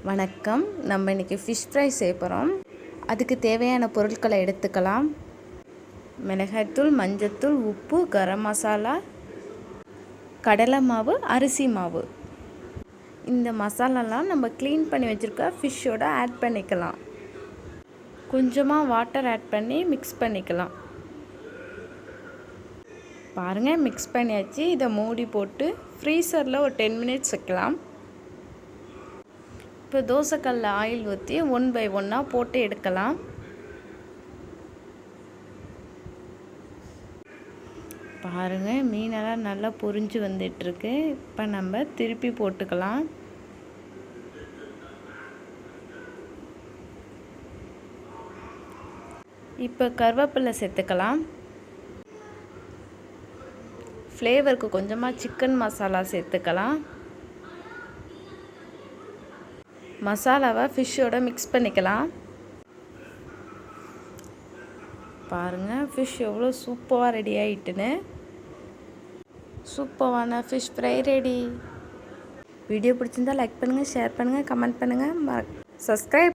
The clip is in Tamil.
வணக்கம். நம்ம இன்றைக்கி ஃபிஷ் ஃப்ரை செய்ய போகிறோம். அதுக்கு தேவையான பொருட்களை எடுத்துக்கலாம். மிளகாய்த்தூள், மஞ்சத்தூள், உப்பு, கரம் மசாலா, கடலை மாவு, அரிசி மாவு. இந்த மசாலாலாம் நம்ம க்ளீன் பண்ணி வச்சுருக்க ஃபிஷ்ஷோட ஆட் பண்ணிக்கலாம். கொஞ்சமாக வாட்டர் ஆட் பண்ணி மிக்ஸ் பண்ணிக்கலாம். பாருங்கள், மிக்ஸ் பண்ணியாச்சு. இதை மூடி போட்டு ஃப்ரீசரில் ஒரு 10 மினிட்ஸ் வைக்கலாம். இப்போ தோசைக்கல்ல ஆயில் ஊற்றி 1 by 1 போட்டு எடுக்கலாம். பாருங்கள், மீனெல்லாம் நல்லா பொரிஞ்சு வந்துட்டுருக்கு. இப்போ நம்ம திருப்பி போட்டுக்கலாம். இப்போ கருவேப்பிலை சேர்த்துக்கலாம். ஃப்ளேவருக்கு கொஞ்சமாக சிக்கன் மசாலா சேர்த்துக்கலாம். மசாலாவை ஃபிஷ்ஷோட மிக்ஸ் பண்ணிக்கலாம். பாருங்கள், ஃபிஷ் எவ்வளோ சூப்பராக ரெடி ஆகிட்டுன்னு. சூப்பரான ஃபிஷ் ஃப்ரை ரெடி. வீடியோ பிடிச்சிருந்தால் லைக் பண்ணுங்கள், ஷேர் பண்ணுங்கள், கமெண்ட் பண்ணுங்கள், சப்ஸ்கிரைப்